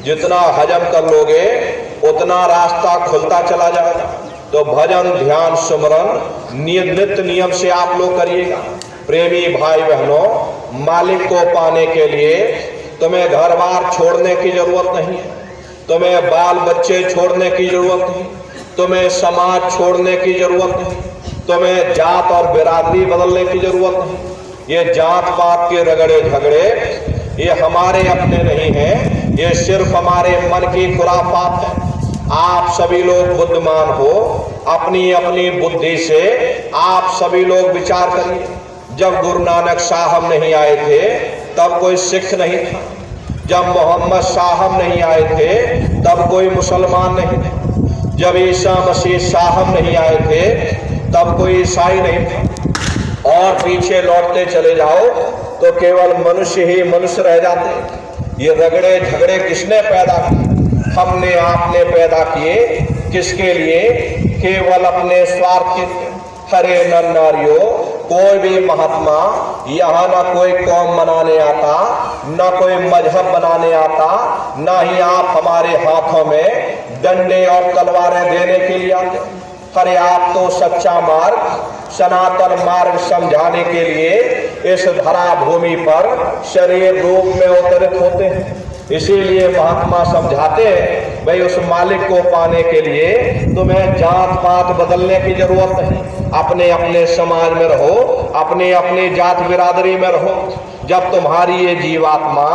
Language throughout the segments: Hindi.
जितना हजम कर लोगे उतना रास्ता खुलता चला जाएगा। तो भजन ध्यान सुमरन नित्य नियम से आप लोग करिएगा। प्रेमी भाई बहनों, मालिक को पाने के लिए तुम्हें घर बार छोड़ने की जरूरत नहीं है, तुम्हें बाल बच्चे छोड़ने की जरूरत नहीं, तुम्हें समाज छोड़ने की जरूरत नहीं, तुम्हें जात और बिरादरी बदलने की जरूरत नहीं। ये जात पात के रगड़े झगड़े ये हमारे अपने नहीं हैं, ये सिर्फ हमारे मन की खुराफात है। आप सभी लोग बुद्धिमान हो, अपनी अपनी बुद्धि से आप सभी लोग विचार करिए। जब गुरु नानक साहब नहीं आए थे तब कोई सिख नहीं था, जब मोहम्मद साहब नहीं आए थे तब कोई मुसलमान नहीं था, जब ईसा मसीह साहब नहीं आए थे तब कोई ईसाई नहीं था। और पीछे लौटते चले जाओ तो केवल मनुष्य ही मनुष्य रह जाते। ये रगड़े झगड़े किसने पैदा किए? हमने आपने पैदा किए। किसके लिए? केवल अपने स्वार्थ के लिए। हरे नर नारियों, कोई भी महात्मा यहाँ ना कोई कौम बनाने आता, ना कोई मजहब बनाने आता, ना ही आप हमारे हाथों में डंडे और तलवारें देने के लिए आते। अरे आप तो सच्चा मार्ग, सनातन मार्ग समझाने के लिए इस धरा भूमि पर शरीर रूप में अवतरित होते हैं। इसीलिए महात्मा समझाते हैं भाई उस मालिक को पाने के लिए तुम्हें जात पात बदलने की जरूरत नहीं, अपने अपने समाज में रहो, अपने अपने जात बिरादरी में रहो। जब तुम्हारी ये जीवात्मा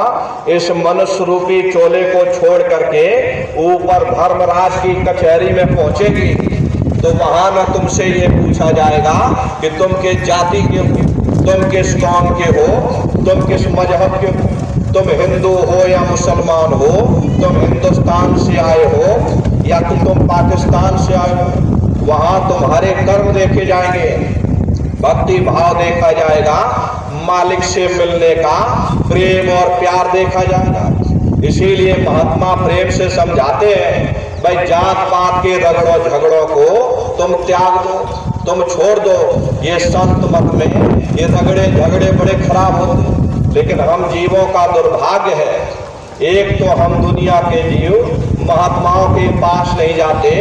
इस मनुष्य रूपी चोले को छोड़ करके ऊपर धर्मराज की कचहरी में पहुंचेगी तो वहां न तुमसे ये पूछा जाएगा कि तुम किस जाति के हो, तुम किस कौम के हो, तुम किस मजहब के हो, तुम हिंदू हो या मुसलमान हो, तुम हिंदुस्तान से आए हो या तुम पाकिस्तान से आए हो। वहां तुम्हारे कर्म देखे जाएंगे, भक्ति भाव देखा जाएगा, मालिक से मिलने का प्रेम और प्यार देखा जाएगा। इसीलिए महात्मा प्रेम से समझाते हैं भाई जात पात के रगड़ों झगड़ों को तुम त्याग दो, तुम छोड़ दो। ये संत मत में ये रगड़े झगड़े बड़े खराब होते, लेकिन हम जीवों का दुर्भाग्य है, एक तो हम दुनिया के जीव महात्माओं के पास नहीं जाते,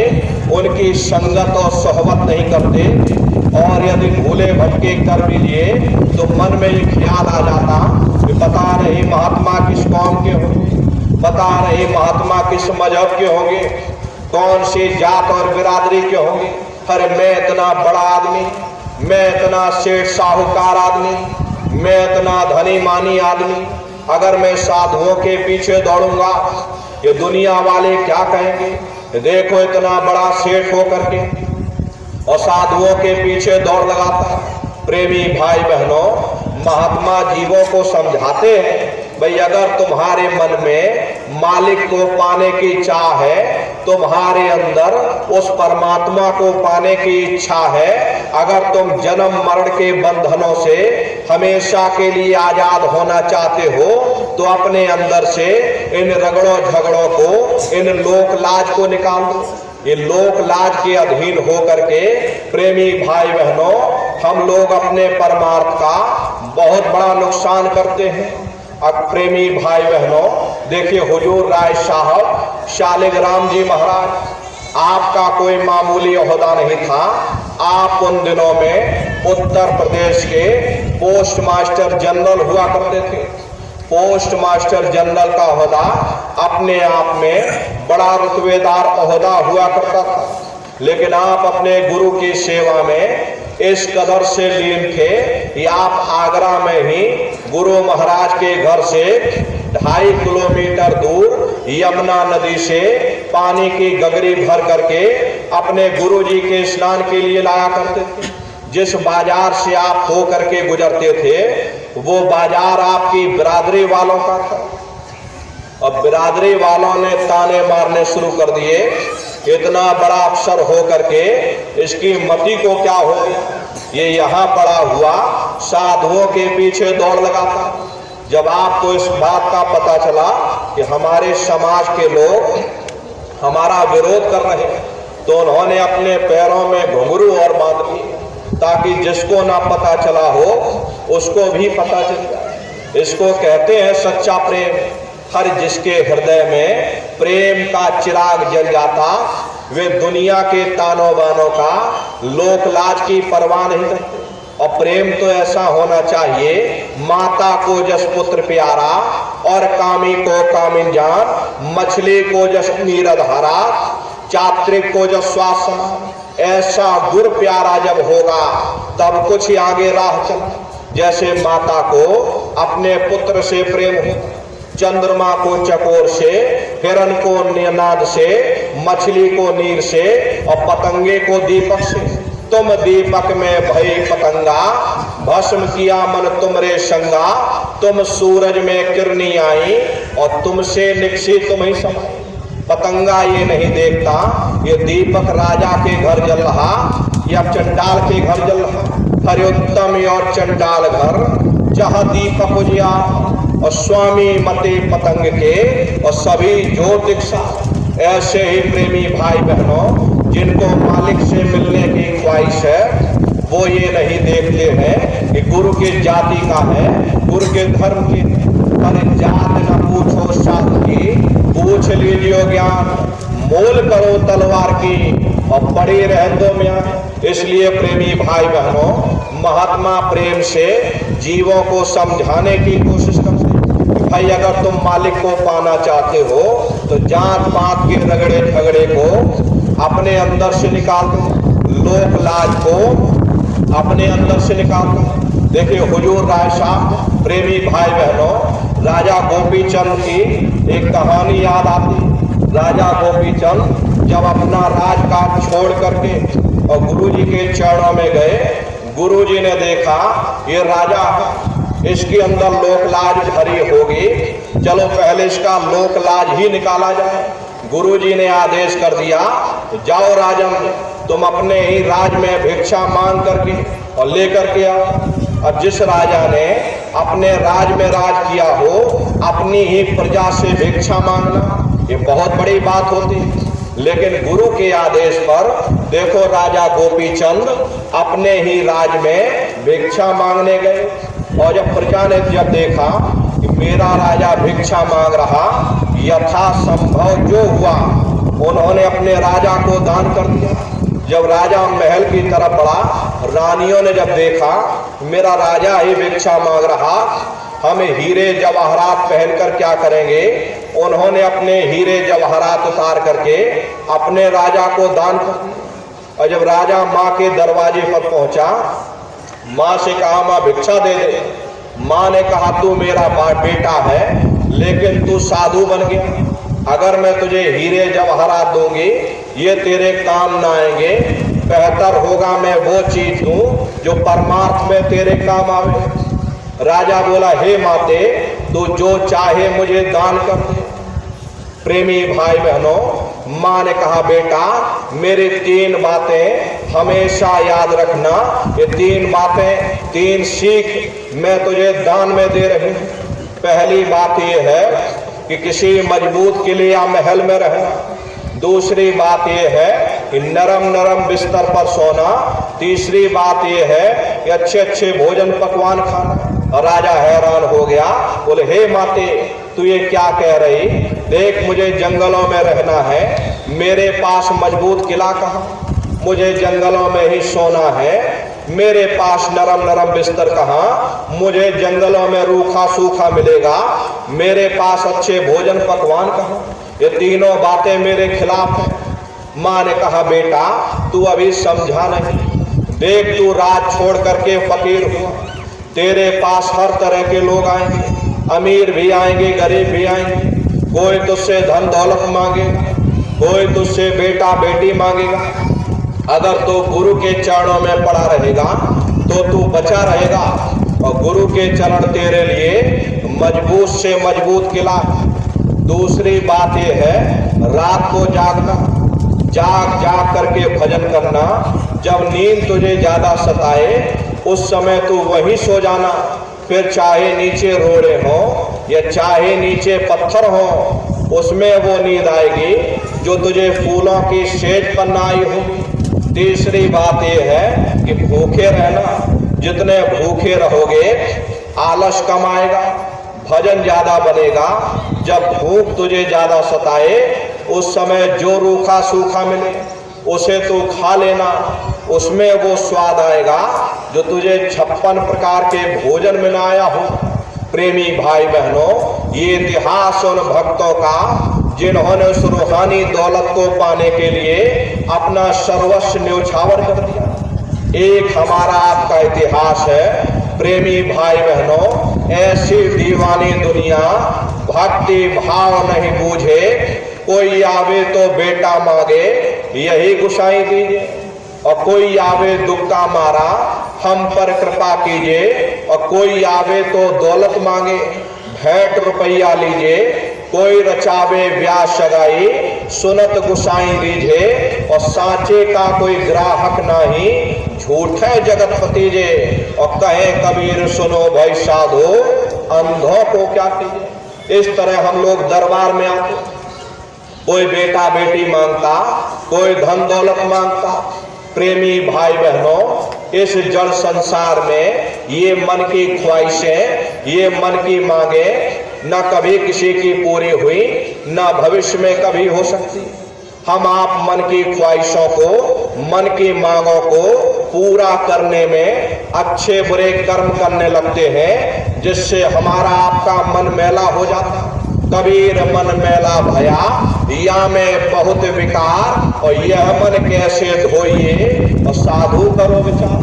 उनकी संगत और सोहबत नहीं करते, और यदि भूले भटके कर भी लिए तो मन में ये ख्याल आ जाता कि पता नहीं महात्मा किस कौम के होंगे, पता नहीं महात्मा किस मजहब के होंगे, कौन सी जात और बिरादरी के होंगे। अरे मैं इतना बड़ा आदमी, मैं इतना सेठ साहूकार आदमी, मैं इतना धनी मानी आदमी, अगर मैं साधुओं के पीछे दौड़ूंगा ये दुनिया वाले क्या कहेंगे? देखो इतना बड़ा सेठ होकर के और साधुओं के पीछे दौड़ लगाता। प्रेमी भाई बहनों, महात्मा जीवों को समझाते हैं भाई अगर तुम्हारे मन में मालिक को पाने की चाह है, तुम्हारे अंदर उस परमात्मा को पाने की इच्छा है, अगर तुम जन्म मरण के बंधनों से हमेशा के लिए आजाद होना चाहते हो तो अपने अंदर से इन रगड़ों झगड़ों को, इन लोक लाज को निकाल दो। ये लोक लाज के अधीन हो करके प्रेमी भाई बहनों हम लोग अपने परमार्थ का बहुत बड़ा नुकसान करते हैं। अब प्रेमी भाई बहनों देखिए, हुजूर राय साहब शालिग्राम जी महाराज, आपका कोई मामूली ओहदा नहीं था। आप उन दिनों में उत्तर प्रदेश के पोस्ट मास्टर जनरल हुआ करते थे। पोस्ट मास्टर जनरल का ओहदा अपने आप में बड़ा रुतबेदार ओहदा हुआ करता था, लेकिन आप अपने गुरु की सेवा में इस कदर से लीन थे कि आप आगरा में ही गुरु महाराज के घर से 2.5 किलोमीटर दूर यमुना नदी से पानी की गगरी भर करके अपने गुरु जी के स्नान के लिए लाया करते थे। जिस बाजार से आप हो करके गुजरते थे वो बाजार आपकी बिरादरी वालों का था। अब बिरादरी वालों ने ताने मारने शुरू कर दिए, इतना बड़ा अफसर हो करके इसकी मति को क्या हो गया, ये यहाँ पड़ा हुआ साधुओं के पीछे दौड़ लगाता। जब आपको इस बात का पता चला कि हमारे समाज के लोग हमारा विरोध कर रहे हैं तो उन्होंने अपने पैरों में घुंघरू और बांध दिए ताकि जिसको ना पता चला हो उसको भी पता चल जाए। इसको कहते हैं सच्चा प्रेम। हर जिसके हृदय में प्रेम का चिराग जल जाता, वे दुनिया के तानों बानों का, लोक लाज की परवाह नहीं करते। और प्रेम तो ऐसा होना चाहिए, माता को जस पुत्र प्यारा और कामी को कामिन जान, मछली को जस नीरधारा, चात्रिक को जस श्वास समान। ऐसा गुर प्यारा जब होगा तब कुछ ही आगे राह चला। जैसे माता को अपने पुत्र से प्रेम हो, चंद्रमा को चकोर से, हिरण को नाद से, मछली को नीर से और पतंगे को दीपक से। तुम दीपक में भई पतंगा, भस्म किया मन तुमरे संगा। तुम सूरज में किरनी आई और तुमसे निकसी तुम ही समाई। पतंगा ये नहीं देखता ये दीपक राजा के घर जल रहा या चंडाल के घर जल रहा। हरि उत्तम और चंडाल घर जहाँ दीपक उजियार और स्वामी मते पतंग के और सभी ज्योतिक सा। ऐसे ही प्रेमी भाई बहनों, जिनको मालिक से मिलने की ख्वाहिश है, वो ये नहीं देखते हैं कि गुरु की जाति का है, गुरु के धर्म की। पर जात न पूछो शास्त्र की, पूछ लीजिए ज्ञान। मोल करो तलवार की और पड़ी रह दो म्यान। इसलिए प्रेमी भाई बहनों, महात्मा प्रेम से जीवों को समझाने की कोशिश करते हैं। भाई अगर तुम मालिक को पाना चाहते हो तो जात पात के रगड़े झगड़े को अपने अंदर से निकाल दो, लोक लाज को अपने अंदर से निकाल दो। देखिए हुजूर राय साहब, प्रेमी भाई बहनों, राजा गोपीचंद की एक कहानी याद आती। राजा गोपीचंद जब अपना राजकाज छोड़ करके और गुरुजी के चरणों में गए, गुरुजी ने देखा ये राजा, इसके अंदर लोक लाज भरी होगी, चलो पहले इसका लोक लाज ही निकाला जाए। गुरुजी ने आदेश कर दिया, जाओ राजन, तुम अपने ही राज में भिक्षा मांग करके और लेकर के आओ। और जिस राजा ने अपने राज में राज किया हो, अपनी ही प्रजा से भिक्षा मांगना ये बहुत बड़ी बात होती है। लेकिन गुरु के आदेश पर देखो राजा गोपीचंद अपने ही राज में भिक्षा मांगने गए। और जब प्रजा ने जब देखा कि मेरा राजा भिक्षा मांग रहा, यथा संभव जो हुआ उन्होंने अपने राजा को दान कर दिया। जब राजा महल की तरफ बढ़ा, रानियों ने जब देखा मेरा राजा ही भिक्षा मांग रहा, हम हीरे जवाहरात पहनकर क्या करेंगे, उन्होंने अपने हीरे जवाहरात उतार करके अपने राजा को दान कर दिया। और जब राजा माँ के दरवाजे पर पहुंचा, माँ से कहा माँ भिक्षा दे दे। माँ ने कहा तू मेरा बेटा है, लेकिन तू साधु बन गया, अगर मैं तुझे हीरे जवाहरात दूंगी ये तेरे काम ना आएंगे। बेहतर होगा मैं वो चीज दूं जो परमार्थ में तेरे काम आवे। राजा बोला हे माते, तू जो चाहे मुझे दान कर दे। प्रेमी भाई बहनों, माँ ने कहा बेटा मेरी 3 बातें हमेशा याद रखना। ये 3 बातें, 3 सीख मैं तुझे दान में दे रही हूँ। पहली बात यह है कि किसी मजबूत किले या महल में रहना। दूसरी बात यह है कि नरम नरम बिस्तर पर सोना। तीसरी बात यह है कि अच्छे अच्छे भोजन पकवान खाना। और राजा हैरान हो गया, बोले हे माते तू ये क्या कह रही, देख मुझे जंगलों में रहना है, मेरे पास मजबूत किला कहाँ, मुझे जंगलों में ही सोना है, मेरे पास नरम नरम बिस्तर कहाँ, मुझे जंगलों में रूखा सूखा मिलेगा, मेरे पास अच्छे भोजन पकवान कहाँ। ये तीनों बातें मेरे खिलाफ हैं। माँ ने कहा बेटा तू अभी समझा नहीं, देख तू राज छोड़ करके फकीर हुआ, तेरे पास हर तरह के लोग आएंगे, अमीर भी आएंगे गरीब भी आएंगे। कोई तुझसे धन दौलत मांगेगा, कोई तुझसे बेटा बेटी मांगेगा। अगर तू गुरु के चरणों में पड़ा रहेगा तो तू बचा रहेगा। और गुरु के चरण तेरे लिए मजबूत से मजबूत किला। दूसरी बात यह है रात को जागना, जाग जाग करके भजन करना। जब नींद तुझे ज्यादा सताए उस समय तू वहीं सो जाना, फिर चाहे नीचे रोड़े हो या चाहे नीचे पत्थर हो, उसमें वो नींद आएगी जो तुझे फूलों की सेज पर ना आई होगी। तीसरी बात यह है कि भूखे रहना, जितने भूखे रहोगे आलस कम आएगा, भजन ज्यादा बनेगा, जब भूख तुझे ज्यादा सताए, उस समय जो रूखा सूखा मिले उसे तू खा लेना, उसमें वो स्वाद आएगा जो तुझे 56 प्रकार के भोजन में न आया हो। प्रेमी भाई बहनों, ये इतिहास उन भक्तों का जिन्होंने उस रूहानी दौलत को पाने के लिए अपना सर्वस्व न्यौछावर कर दिया। एक हमारा आपका इतिहास है। प्रेमी भाई बहनों, ऐसी दीवानी दुनिया भक्ति भाव नहीं बूझे, कोई आवे तो बेटा मांगे यही गुसाई दीजिए, और कोई आवे दुक्का मारा हम पर कृपा कीजिए, और कोई आवे तो दौलत मांगे भेंट रुपया लीजिए, कोई रचावे ब्याह सगाई सुनत गुसाई दीजिए, और सांचे का कोई ग्राहक नहीं झूठे जगत पतीजे, और कहे कबीर सुनो भाई साधो अंधों को क्या कीजिए। इस तरह हम लोग दरबार में आते, कोई बेटा बेटी मांगता, कोई धन दौलत मांगता। प्रेमी भाई बहनों, इस जड़ संसार में ये मन की ख्वाहिशें, ये मन की मांगे न कभी किसी की पूरी हुई, न भविष्य में कभी हो सकती। हम आप मन की ख्वाहिशों को, मन की मांगों को पूरा करने में अच्छे बुरे कर्म करने लगते हैं, जिससे हमारा आपका मन मैला हो जाता। कबीर मन मैला भया या में बहुत विकार, और यह मन कैसे धोइए और साधु करो विचार।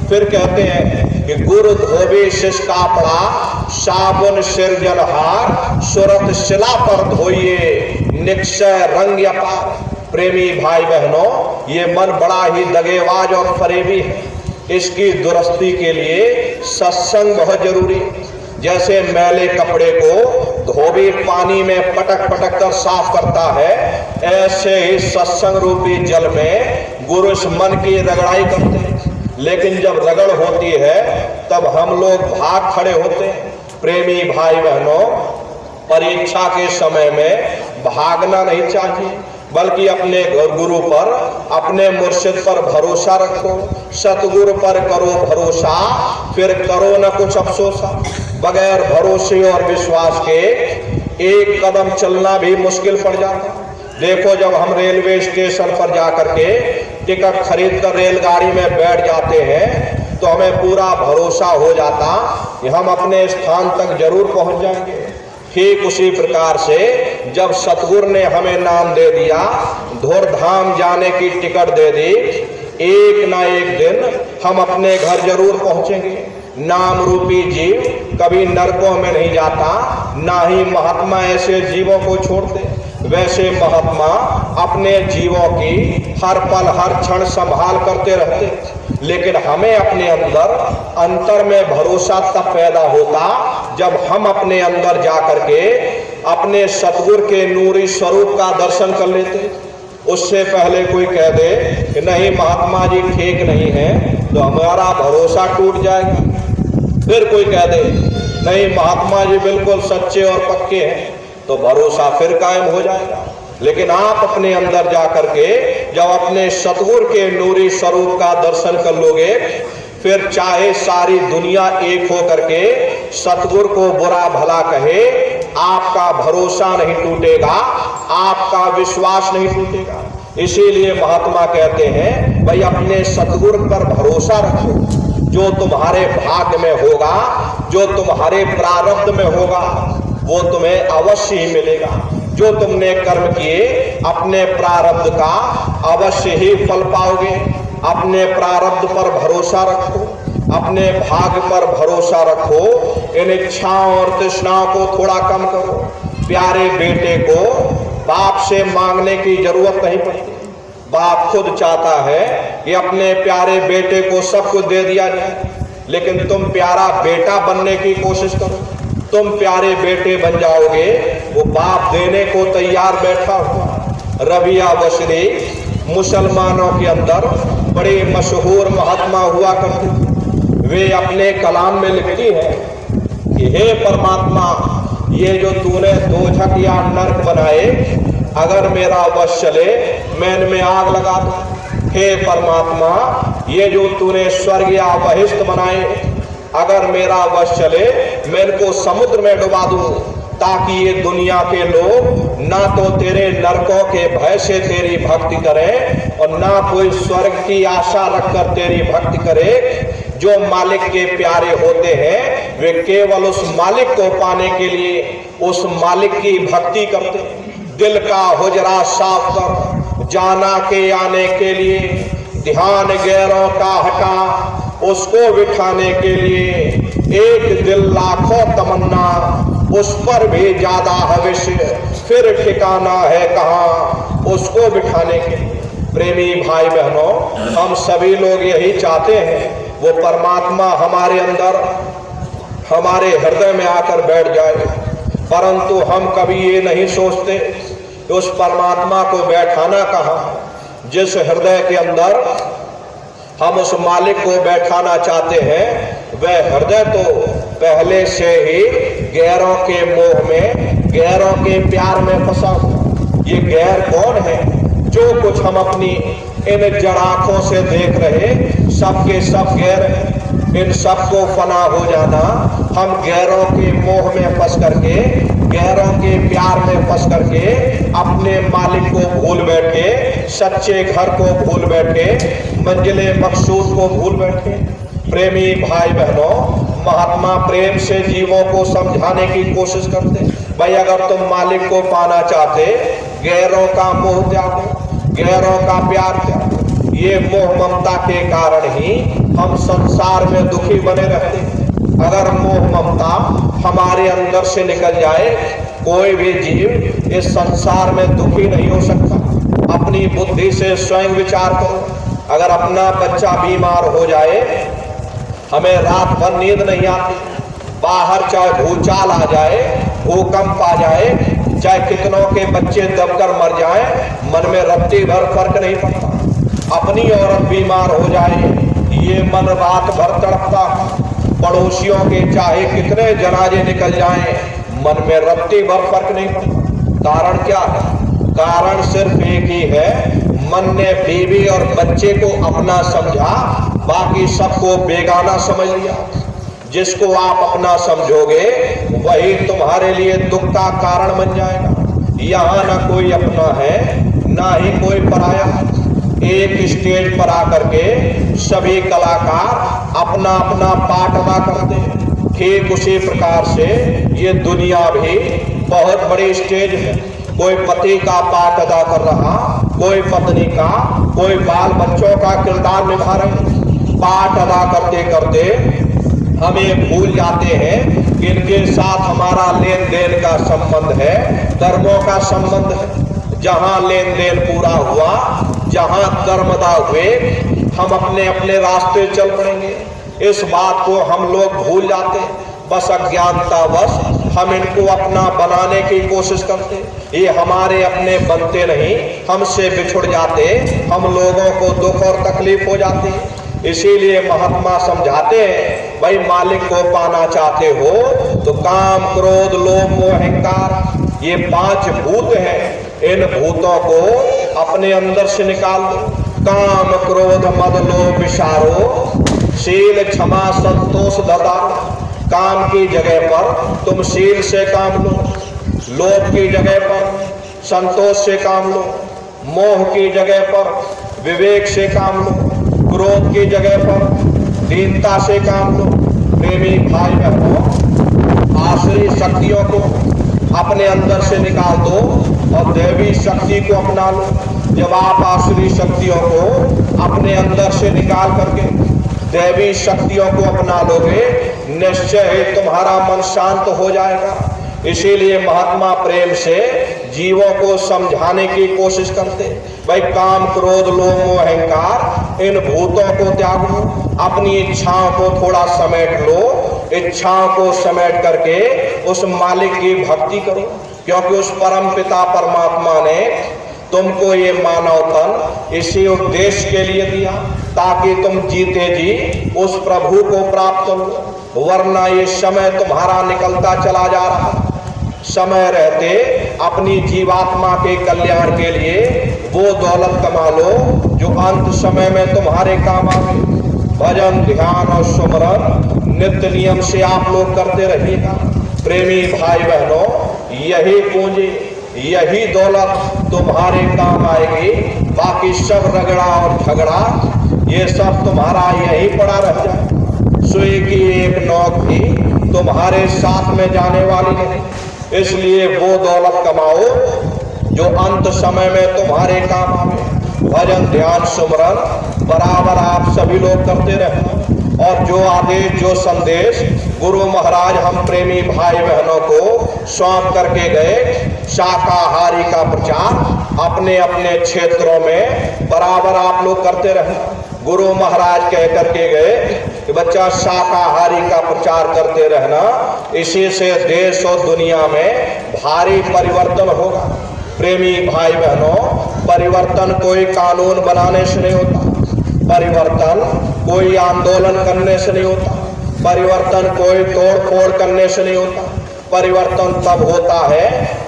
फिर कहते हैं कि गुरु धोबी शिष का पड़ा, साबुन सिरजन हार, सुरत शिला पर धोइए निक्षय रंग अपार। प्रेमी भाई बहनों, ये मन बड़ा ही दगेबाज और फरेबी है। इसकी दुरुस्ती के लिए सत्संग बहुत जरूरी है। जैसे मैले कपड़े को धोबी पानी में पटक पटक कर साफ करता है, ऐसे ही सत्संग रूपी जल में गुरु इस मन की रगड़ाई करते हैं। लेकिन जब रगड़ होती है तब हम लोग भाग खड़े होते हैं। प्रेमी भाई बहनों, परीक्षा के समय में भागना नहीं चाहिए, बल्कि अपने गुरु पर, अपने मुर्शिद पर भरोसा रखो, सतगुरु पर करो भरोसा, फिर करो न कुछ अफसोसा। बगैर भरोसे और विश्वास के एक कदम चलना भी मुश्किल पड़ जाता। देखो, जब हम रेलवे स्टेशन पर जाकर के टिकट खरीद कर रेलगाड़ी में बैठ जाते हैं तो हमें पूरा भरोसा हो जाता कि हम अपने स्थान तक जरूर पहुंच जाएंगे। ठीक उसी प्रकार से जब सतगुरु ने हमें नाम दे दिया, धुरधाम जाने की टिकट दे दी, एक ना एक दिन हम अपने घर जरूर पहुंचेंगे। नाम रूपी जीव कभी नरकों में नहीं जाता, ना ही महात्मा ऐसे जीवों को छोड़ते। वैसे महात्मा अपने जीवों की हर पल हर क्षण संभाल करते रहते, लेकिन हमें अपने अंतर में भरोसा तब पैदा होता जब हम अपने अंदर जाकर के अपने सतगुरु के नूरी स्वरूप का दर्शन कर लेते। उससे पहले कोई कह दे कि नहीं महात्मा जी ठीक नहीं है, तो हमारा भरोसा टूट जाएगा। फिर कोई कह दे नहीं महात्मा जी बिल्कुल सच्चे और पक्के हैं, तो भरोसा फिर कायम हो जाएगा। लेकिन आप अपने अंदर जाकर के जब अपने सतगुरु के नूरी स्वरूप का दर्शन कर लोगे, फिर चाहे सारी दुनिया एक हो करके सतगुरु को बुरा भला कहे, आपका भरोसा नहीं टूटेगा, आपका विश्वास नहीं टूटेगा। इसीलिए महात्मा कहते हैं भाई अपने सतगुरु पर भरोसा रखो। जो तुम्हारे भाग्य में होगा, जो तुम्हारे प्रारब्ध में होगा, वो तुम्हें अवश्य ही मिलेगा। जो तुमने कर्म किए अपने प्रारब्ध का अवश्य ही फल पाओगे। अपने प्रारब्ध पर भरोसा रखो, अपने भाग्य पर भरोसा रखो। इन इच्छाओं और तृष्णाओं को थोड़ा कम करो। प्यारे बेटे को बाप से मांगने की जरूरत नहीं पड़ती। बाप खुद चाहता है कि अपने प्यारे बेटे को सब कुछ दे दिया जाए, लेकिन तुम प्यारा बेटा बनने की कोशिश करो। तुम प्यारे बेटे बन जाओगे, वो बाप देने को तैयार बैठा हुआ। रबिया बशरी मुसलमानों के अंदर बड़े मशहूर महात्मा हुआ करती। वे अपने कलाम में लिखती है कि हे परमात्मा, ये जो तूने दोजख या नरक बनाए, अगर मेरा वश चले मैं इनमें आग लगा दूं। हे परमात्मा, ये जो तूने स्वर्ग या बहिष्ठ बनाए, अगर मेरा वश चले मैं इनको समुद्र में डुबा दूं। ताकि ये दुनिया के लोग ना तो तेरे नरकों के भय से तेरी भक्ति करें और ना कोई स्वर्ग की आशा रखकर तेरी भक्ति करे। जो मालिक के प्यारे होते हैं वे केवल उस मालिक को पाने के लिए उस मालिक की भक्ति करते। दिल का हुजरा साफ कर जाना के आने के लिए, ध्यान गैरों का हटा उसको बिठाने के लिए। एक दिल लाखों तमन्ना उस पर भी ज्यादा हविष्य, फिर ठिकाना है कहाँ उसको बिठाने के लिए। प्रेमी भाई बहनों, हम सभी लोग यही चाहते हैं वो परमात्मा हमारे अंदर हमारे हृदय में आकर बैठ जाए, परंतु हम कभी ये नहीं सोचते कि उस परमात्मा को बैठाना कहाँ। जिस हृदय के अंदर हम उस मालिक को बैठाना चाहते हैं वह हृदय तो पहले से ही गैरों के मोह में, गैरों के प्यार में फंसा हुआ। ये गैर कौन है? जो कुछ हम अपनी इन जड़ आंखों से देख रहे सबके सब गैर हैं। इन सबको फना हो जाना, हम गैरों के मोह में फंस करके, गैरों के प्यार में फंस करके अपने मालिक को भूल बैठे, सच्चे घर को भूल बैठे, मंजिले मकसूद को भूल बैठे। प्रेमी भाई बहनों, महात्मा प्रेम से जीवों को समझाने की कोशिश करते। भाई अगर तुम मालिक को पाना चाहते, गैरों का मोह त्यागो, गैरों का प्यार त्यागो। ये मोह ममता के कारण ही हम संसार में दुखी बने रहते हैं। अगर मोह ममता हमारे अंदर से निकल जाए, कोई भी जीव इस संसार में दुखी नहीं हो सकता। अपनी बुद्धि से स्वयं विचार करो। अगर अपना बच्चा बीमार हो जाए, हमें रात भर नींद नहीं आती, बाहर चाहे भूचाल आ जाए, भूकंप आ जाए, चाहे कितनों के बच्चे दबकर मर जाएं, मन में रत्ती भर फर्क नहीं पड़ता। अपनी औरत बीमार हो जाए, ये मन रात भर तड़पता। पड़ोसियों के चाहे कितने जनाजे निकल जाएं, मन में रत्ती भर फर्क नहीं पड़ता। कारण क्या है? कारण सिर्फ एक ही है, मन ने बीवी और बच्चे को अपना समझा, बाकी सबको बेगाना समझ लिया। जिसको आप अपना समझोगे वही तुम्हारे लिए दुख का कारण बन जाएगा। यहाँ ना कोई अपना है ना ही कोई पराया। एक स्टेज पर आकर के सभी कलाकार अपना अपना पाठ अदा करते हैं। ठीक उसी प्रकार से ये दुनिया भी बहुत बड़ी स्टेज है। कोई पति का पाठ अदा कर रहा, कोई पत्नी का, कोई बाल बच्चों का किरदार निभा रहे। पाठ अदा करते करते हमें भूल जाते हैं कि इनके साथ हमारा लेन देन का संबंध है, कर्मों का संबंध है। जहाँ लेन देन पूरा हुआ, जहाँ कर्म अदा हुए, हम अपने अपने रास्ते चल पड़ेंगे। इस बात को हम लोग भूल जाते हैं। बस अज्ञानतावश हम इनको अपना बनाने की कोशिश करते। ये हमारे अपने बनते नहीं, हमसे बिछुड़ जाते, हम लोगों को दुख और तकलीफ हो जाती है। इसीलिए महात्मा समझाते हैं, भाई मालिक को पाना चाहते हो तो काम, क्रोध, लोभ, मोह, अहंकार, ये 5 भूत हैं। इन भूतों को अपने अंदर से निकाल दो। काम, क्रोध, मद, लोभ, विचारो, शील, क्षमा, संतोष, दया। काम की जगह पर तुम शील से काम लो, लोभ की जगह पर संतोष से काम लो, मोह की जगह पर विवेक से काम लो, क्रोध की जगह पर दीनता से काम लो। प्रेमी भाई बहनों, आसुरी शक्तियों को अपने अंदर से निकाल दो और दैवी शक्ति को अपना लो। जब आप आसुरी शक्तियों को अपने अंदर से निकाल करके दैवी शक्तियों को अपना लोगे, निश्चय ही तुम्हारा मन शांत हो जाएगा। इसीलिए महात्मा प्रेम से जीवों को समझाने की कोशिश करते। भाई काम, क्रोध, लोभ, मोह, अहंकार, इन भूतों को त्यागो, अपनी इच्छाओं को थोड़ा समेट लो। इच्छाओं को समेट करके उस मालिक की भक्ति करो, क्योंकि उस परम पिता परमात्मा ने तुमको ये मानव तन इसी उद्देश्य के लिए दिया ताकि तुम जीते जी उस प्रभु को प्राप्त करो। वरना ये समय तुम्हारा निकलता चला जा रहा। समय रहते अपनी जीवात्मा के कल्याण के लिए वो दौलत कमा लो जो अंत समय में तुम्हारे काम आवे। भजन, ध्यान और सुमरन नित्य नियम से आप लोग करते रहिएगा। प्रेमी भाई बहनों, यही पूंजी, यही दौलत तुम्हारे काम आएगी। बाकी सब रगड़ा और झगड़ा ये सब तुम्हारा यही पड़ा रह जाए। सुई की एक नोक भी तुम्हारे साथ में जाने वाली नहीं। इसलिए वो दौलत कमाओ जो अंत समय में तुम्हारे काम आवे। भजन ध्यान सुमरन बराबर आप सभी लोग करते रहे। और जो आदेश, जो संदेश गुरु महाराज हम प्रेमी भाई बहनों को सौंप करके गए, शाकाहारी का प्रचार अपने अपने क्षेत्रों में बराबर आप लोग करते रहे। गुरु महाराज कह करके गए कि बच्चा शाकाहारी का प्रचार करते रहना, इसी से देश और दुनिया में भारी परिवर्तन होगा। प्रेमी भाई बहनों, परिवर्तन कोई कानून बनाने से नहीं होता, परिवर्तन कोई आंदोलन करने से नहीं होता, परिवर्तन कोई तोड़ फोड़ करने से नहीं होता। परिवर्तन तब होता है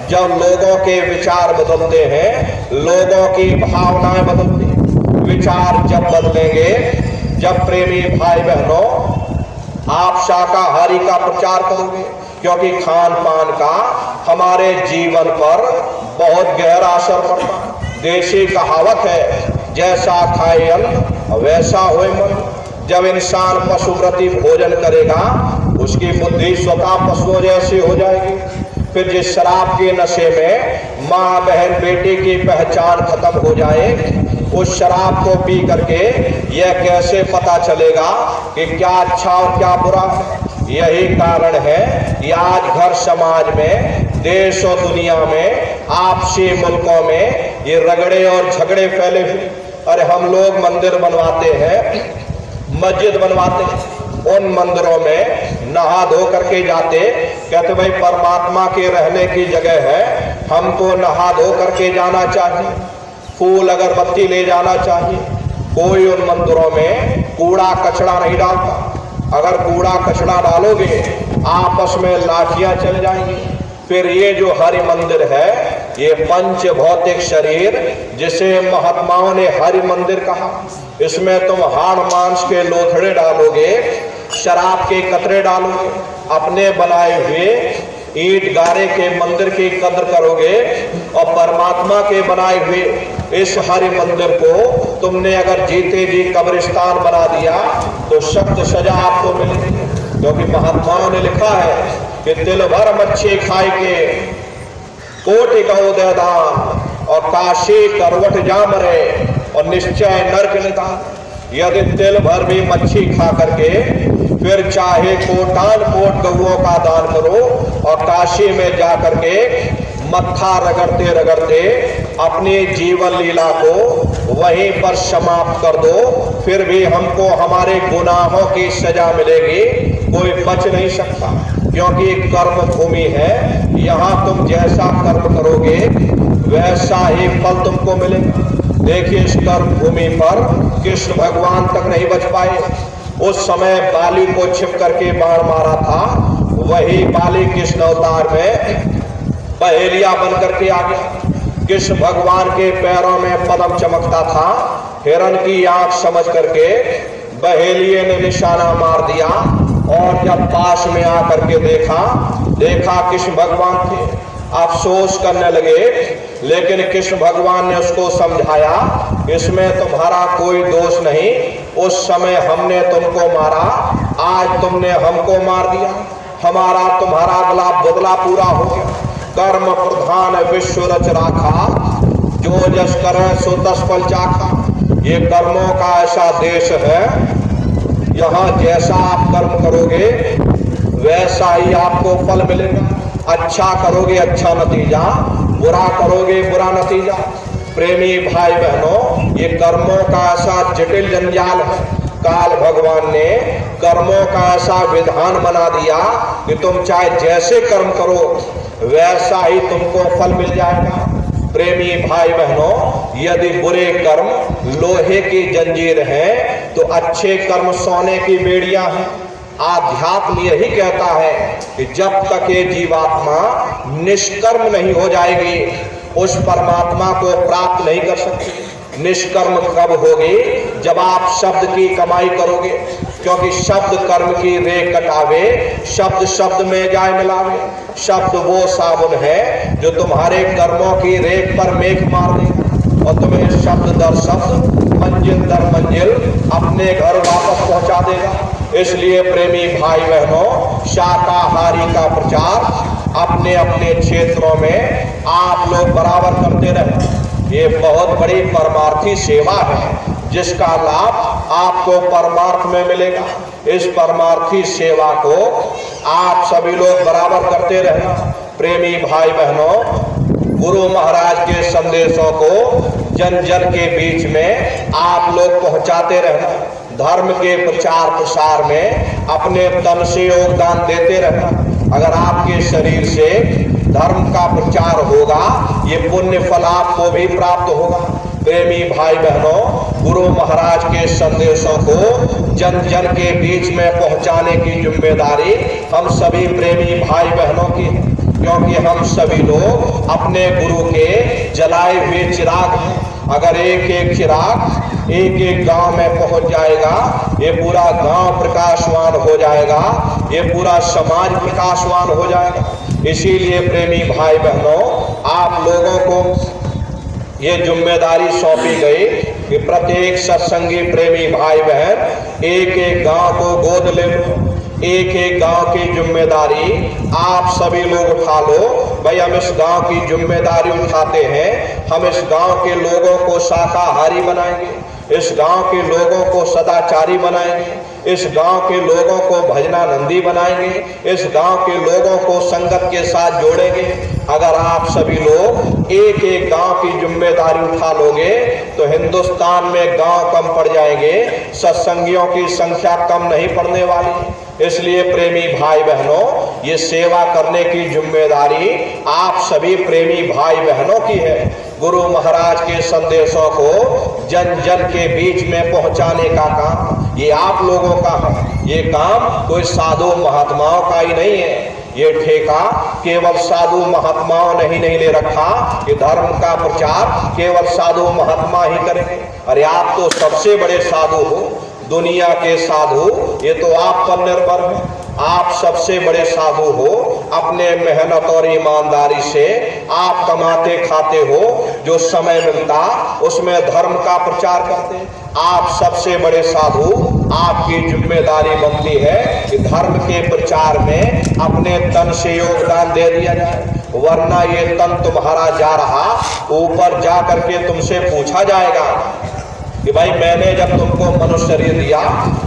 जब लोगों के विचार बदलते हैं, लोगों की भावनाएं बदलती हैं। विचार जब बदलेंगे, जब प्रेमी भाई बहनों आप शाकाहारी का प्रचार करोगे, क्योंकि खान पान का हमारे जीवन पर बहुत गहरा असर पड़ता है। देशी कहावत है, जैसा खाए अन्न वैसा होए मन। जब इंसान पशुप्रति भोजन करेगा, उसकी बुद्धि स्वतः पशुओं जैसी हो जाएगी। फिर जिस शराब के नशे में माँ बहन बेटी की पहचान खत्म हो जाए, उस शराब को पी करके यह कैसे पता चलेगा कि क्या अच्छा और क्या बुरा है। यही कारण है कि आज घर समाज में, देश और दुनिया में, आपसी मुल्कों में ये रगड़े और झगड़े फैले हुए। अरे हम लोग मंदिर बनवाते हैं, मस्जिद बनवाते हैं, उन मंदिरों में नहा धो करके जाते, कहते भाई परमात्मा के रहने की जगह है, हमको नहा धो करके जाना चाहिए, फूल अगरबत्ती ले जाना चाहिए। कोई उन मंदिरों में कूड़ा कचरा नहीं डालता। अगर कूड़ा कचरा डालोगे आपस में लाठियां चल जाएंगी। फिर ये जो हरि मंदिर है, ये पंच भौतिक शरीर जिसे महात्माओं ने हरि मंदिर कहा, इसमें तुम हाड़ मांस के लोथड़े डालोगे, शराब के कतरे डालोगे, अपने बनाए हुए ईंट गारे के मंदिर की कद्र करोगे, और परमात्मा के बनाए हुए इस हरि मंदिर को तुमने अगर जीते जी कब्रिस्तान बना दिया तो सख्त सजा आपको मिलेगी। क्योंकि महात्माओं ने लिखा है कि तिल भर मच्छी खाई के कोटि गौ दे दान, और काशी करवट जाम रे और निश्चय नरक निदान। यदि तिल भर भी मच्छी खा करके फिर चाहे कोटान कोट गौओं का दान करो, और काशी में जा करके मत्था रगड़ते रगड़ते अपनी जीवन लीला को वहीं पर समाप्त कर दो, फिर भी हमको हमारे गुनाहों की सजा मिलेगी, कोई बच नहीं सकता। क्योंकि कर्म भूमि है, यहाँ तुम जैसा कर्म करोगे वैसा ही फल तुमको मिलेगा। देखिए, इस कर्म भूमि पर कृष्ण भगवान तक नहीं बच पाए। उस समय बाली को छिप करके बाण मारा था, वही बाली कृष्ण अवतार में पहेलिया बन करके आ गया। कृष्ण भगवान के पैरों में पद्म चमकता था, हिरण की आंख समझ करके बहेलिये ने निशाना मार दिया, और जब पास में आकर के देखा कृष्ण भगवान थे, अफसोस करने लगे। लेकिन कृष्ण भगवान ने उसको समझाया, इसमें तुम्हारा कोई दोष नहीं, उस समय हमने तुमको मारा, आज तुमने हमको मार दिया, हमारा तुम्हारा बदला पूरा हो गया। कर्म प्रधान विश्व रच राखा, जो जस करे सो तस फल चाखा। ये कर्मों का ऐसा देश है, यहाँ जैसा आप कर्म करोगे वैसा ही आपको फल मिलेगा। अच्छा करोगे अच्छा नतीजा, बुरा करोगे बुरा नतीजा। प्रेमी भाई बहनों, ये कर्मों का ऐसा जटिल जंजाल है। काल भगवान ने कर्मों का ऐसा विधान बना दिया कि तुम चाहे जैसे कर्म करो वैसा ही तुमको फल मिल जाएगा। प्रेमी भाई बहनों, यदि बुरे कर्म लोहे की जंजीर है तो अच्छे कर्म सोने की बेड़ियां हैं। आध्यात्म यही कहता है कि जब तक ये जीवात्मा निष्कर्म नहीं हो जाएगी, उस परमात्मा को प्राप्त नहीं कर सकती। निष्कर्म कब होगी? जब आप शब्द की कमाई करोगे, क्योंकि शब्द कर्म की रेख कटावे, शब्द शब्द में जाय मिलावे। शब्द वो साबुन है जो तुम्हारे कर्मों की रेख पर मेघ मार देगा और तुम्हें शब्द दर शब्द, मंजिल दर मंजिल अपने घर वापस पहुंचा देगा। इसलिए प्रेमी भाई बहनों, शाकाहारी का प्रचार अपने अपने क्षेत्रों में आप लोग बराबर करते रहे। ये बहुत बड़ी परमार्थी सेवा है जिसका लाभ आपको परमार्थ में मिलेगा। इस परमार्थी सेवा को आप सभी लोग बराबर करते रहना। प्रेमी भाई बहनों, गुरु महाराज के संदेशों को जन जन के बीच में आप लोग पहुंचाते रहना। धर्म के प्रचार प्रसार में अपने तन से योगदान देते रहना। अगर आपके शरीर से धर्म का प्रचार होगा, ये पुण्य फल आपको भी प्राप्त होगा। प्रेमी भाई बहनों, गुरु महाराज के संदेशों को जन जन के बीच में पहुंचाने की जिम्मेदारी हम सभी प्रेमी भाई बहनों की है, क्योंकि हम सभी लोग अपने गुरु के जलाए हुए चिराग हैं। अगर एक एक चिराग एक एक गांव में पहुंच जाएगा, ये पूरा गांव प्रकाशवान हो जाएगा, ये पूरा समाज प्रकाशवान हो जाएगा। इसीलिए प्रेमी भाई बहनों, आप लोगों को ये जिम्मेदारी सौंपी गई कि प्रत्येक सत्संगी प्रेमी भाई बहन एक एक गांव को गोद ले लो। एक एक गांव की जिम्मेदारी आप सभी लोग उठा लो। भाई, हम इस गांव की जिम्मेदारी उठाते हैं, हम इस गांव के लोगों को शाकाहारी बनाएंगे, इस गांव के लोगों को सदाचारी बनाएंगे, इस गांव के लोगों को भजनानंदी बनाएंगे, इस गांव के लोगों को संगत के साथ जोड़ेंगे। अगर आप सभी लोग एक एक गांव की जिम्मेदारी उठा लोगे तो हिंदुस्तान में गांव कम पड़ जाएंगे, सत्संगियों की संख्या कम नहीं पड़ने वाली। इसलिए प्रेमी भाई बहनों, ये सेवा करने की जिम्मेदारी आप सभी प्रेमी भाई बहनों की है। गुरु महाराज के संदेशों को जन जन के बीच में पहुंचाने का काम ये आप लोगों का है। ये काम कोई साधु महात्माओं का ही नहीं है। ये ठेका केवल साधु महात्माओं ने ही नहीं ले रखा कि धर्म का प्रचार केवल साधु महात्मा ही करेंगे। अरे आप तो सबसे बड़े साधु हो, दुनिया के साधु, ये तो आप पर निर्भर है। आप सबसे बड़े साधु हो, अपने मेहनत और ईमानदारी से आप कमाते खाते हो, जो समय मिलता उसमें धर्म का प्रचार करते। आप सबसे बड़े साधु, आपकी जिम्मेदारी बनती है कि धर्म के प्रचार में अपने तन से योगदान दे दिया जाए, वरना ये तन तुम्हारा जा रहा, ऊपर जा करके तुमसे पूछा जाएगा कि भाई मैंने जब तुमको मनुष्य शरीर दिया,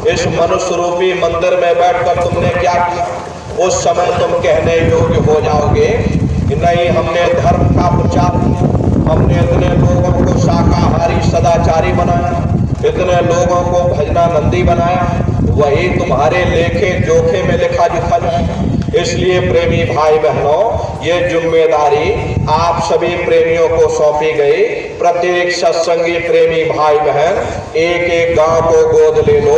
इस मनुष्य रूपी मंदिर में बैठकर तुमने क्या किया। उस समय तुम कहने योग्य हो जाओगे कि नहीं, हमने धर्म का प्रचार किया, हमने इतने लोगों को शाकाहारी सदाचारी बनाया, इतने लोगों को भजनानंदी बनाया, वही तुम्हारे लेखे जोखे में लिखा दिखा जाएगा। इसलिए प्रेमी भाई बहनों, ये जिम्मेदारी आप सभी प्रेमियों को सौंपी गई। प्रत्येक सत्संगी प्रेमी भाई बहन एक एक गांव को गोद ले लो,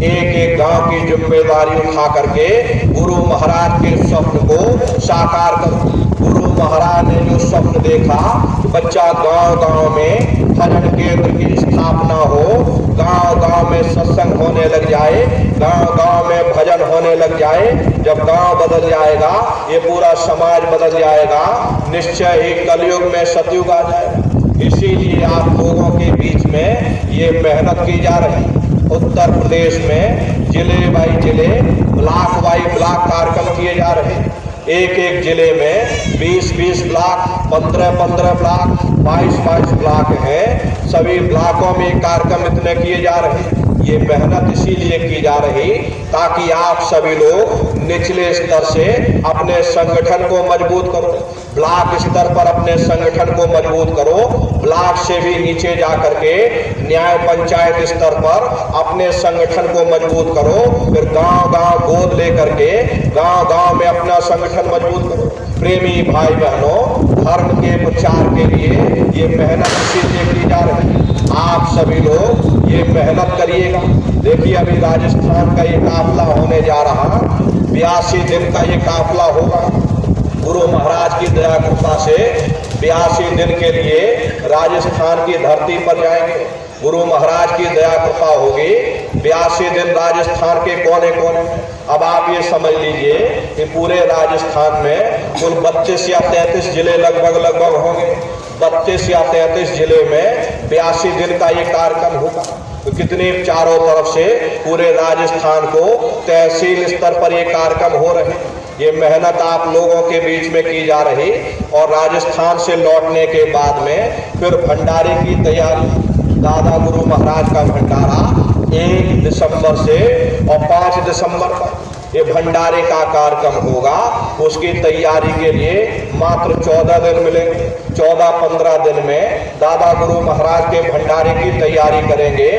एक एक गांव की जिम्मेदारी उठा करके गुरु महाराज के स्वप्न को साकार करो। गुरु महाराज ने जो स्वप्न देखा, बच्चा गांव गांव में भजन केंद्र की स्थापना हो, गांव गांव में सत्संग होने लग जाए, गांव गांव में भजन होने लग जाए। जब गांव बदल जाएगा, ये पूरा समाज बदल जाएगा, निश्चय ही कलयुग में सतयुग आ जाएगा। इसीलिए आप लोगों के बीच में ये मेहनत की जा रही है। उत्तर प्रदेश में जिले बाई जिले, ब्लॉक बाई ब्लॉक कार्यक्रम किए जा रहे हैं। एक एक जिले में 20-20 ब्लॉक, 15-15 ब्लॉक, 22-22 ब्लॉक हैं। सभी ब्लॉकों में कार्यक्रम इतने किए जा रहे हैं। ये मेहनत इसीलिए की जा रही ताकि आप सभी लोग निचले स्तर से अपने संगठन को मजबूत करो, ब्लॉक स्तर पर अपने संगठन को मजबूत करो, ब्लॉक से भी नीचे जा करके न्याय पंचायत स्तर पर अपने संगठन को मजबूत करो, फिर गांव गांव गोद लेकर के गांव गांव में अपना संगठन मजबूत करो। प्रेमी भाई बहनों, धर्म के प्रचार के लिए ये मेहनत इसीलिए की जा रही है। आप सभी लोग ये मेहनत करिएगा। देखिए, अभी राजस्थान का ये काफिला होने जा रहा, 82 दिन का ये काफिला होगा। गुरु महाराज की दया कृपा से 82 दिन के लिए राजस्थान की धरती पर जाएंगे। गुरु महाराज की दया कृपा होगी, 82 दिन राजस्थान के कोने कोने में। अब आप ये समझ लीजिए कि पूरे राजस्थान में कुल 32 या 33 जिले लगभग होंगे। 32 या 33 जिले में 82 दिन का ये कार्यक्रम होगा। तो कितने चारों तरफ से पूरे राजस्थान को तहसील स्तर पर ये कार्यक्रम हो रहे हैं। ये मेहनत आप लोगों के बीच में की जा रही और राजस्थान से लौटने के बाद में फिर भंडारे की तैयारी। दादा गुरु महाराज का भंडारा 1 दिसंबर से और 5 दिसंबर तक ये भंडारे का कार्यक्रम होगा। उसकी तैयारी के लिए मात्र 14 दिन मिलेंगे। 14-15 दिन में दादा गुरु महाराज के भंडारे की तैयारी करेंगे।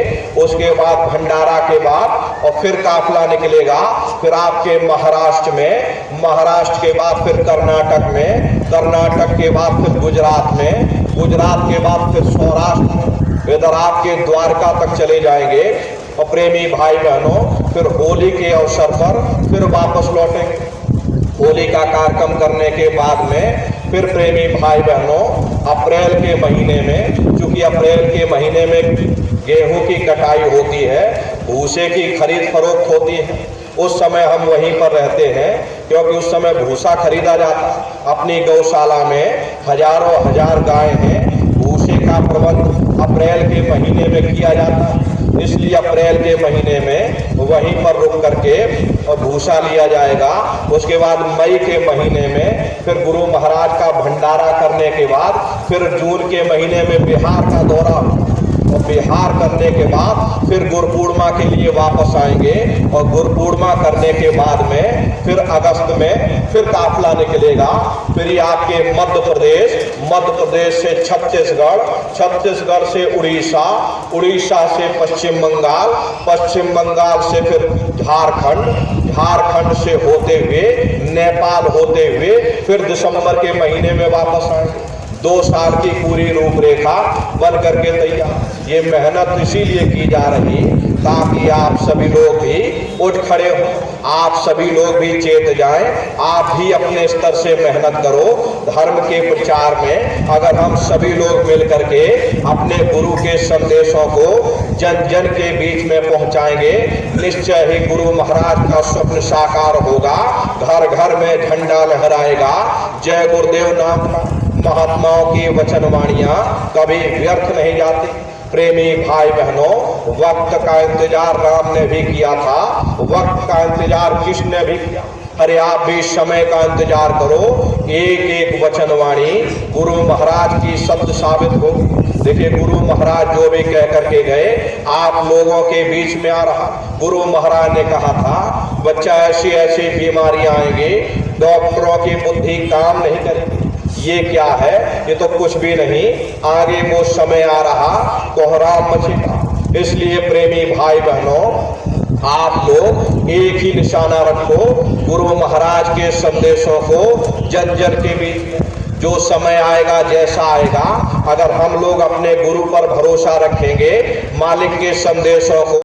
उसके बाद भंडारा के बाद और फिर काफिला निकलेगा फिर आपके महाराष्ट्र में, महाराष्ट्र के बाद फिर कर्नाटक में, कर्नाटक के बाद फिर गुजरात में, गुजरात के बाद फिर सौराष्ट्र में, इधर आपके द्वारका तक चले जाएंगे। और प्रेमी भाई बहनों फिर होली के अवसर पर फिर वापस लौटेंगे। होली का कार्यक्रम करने के बाद में फिर प्रेमी भाई बहनों अप्रैल के महीने में, क्योंकि अप्रैल के महीने में गेहूं की कटाई होती है, भूसे की खरीद फरोख्त होती है, उस समय हम वहीं पर रहते हैं क्योंकि उस समय भूसा खरीदा जाता। अपनी गौशाला में हजारों हजार गाय हैं। भूसे का प्रबंध अप्रैल के महीने में किया जाता है, इसलिए अप्रैल के महीने में वहीं पर रुक करके और भूसा लिया जाएगा। उसके बाद मई के महीने में फिर गुरु महाराज का भंडारा करने के बाद फिर जून के महीने में बिहार का दौरा और बिहार करने के बाद फिर गुरुपूर्णिमा के लिए वापस आएंगे और गुरुपूर्णिमा करने के बाद में फिर अगस्त में फिर काफिला निकलेगा। फिर ये आपके मध्य प्रदेश से छत्तीसगढ़, छत्तीसगढ़ से उड़ीसा, उड़ीसा से पश्चिम बंगाल, पश्चिम बंगाल से फिर झारखंड, झारखंड से होते हुए नेपाल होते हुए फिर दिसंबर के महीने में वापस आएंगे। 2 साल की पूरी रूपरेखा बन करके तैयार। ये मेहनत इसीलिए की जा रही ताकि आप सभी लोग भी उठ खड़े हो, आप सभी लोग भी चेत जाएं। आप भी अपने स्तर से मेहनत करो। धर्म के प्रचार में अगर हम सभी लोग मिल करके अपने गुरु के संदेशों को जन जन के बीच में पहुंचाएंगे, निश्चय ही गुरु महाराज का स्वप्न साकार होगा। घर घर में झंडा लहराएगा। जय गुरुदेव नाम का। महात्माओं की वचनवाणियां कभी व्यर्थ नहीं जाती। प्रेमी भाई बहनों, वक्त का इंतजार राम ने भी किया था, वक्त का इंतजार कृष्ण ने भी किया। अरे आप भी समय का इंतजार करो। एक एक वचनवाणी गुरु महाराज की सत्य साबित होगी। देखिए गुरु महाराज जो भी कह करके गए आप लोगों के बीच में आ रहा। गुरु महाराज ने कहा था बच्चा ऐसी ऐसी बीमारियां आएंगी, डॉक्टरों की बुद्धि काम नहीं करेगी। ये क्या है? ये तो कुछ भी नहीं, आगे वो समय आ रहा कोहराम मचेगा। इसलिए प्रेमी भाई बहनों आप लोग एक ही निशाना रखो, गुरु महाराज के संदेशों को जन जन के बीच में। जो समय आएगा जैसा आएगा, अगर हम लोग अपने गुरु पर भरोसा रखेंगे, मालिक के संदेशों को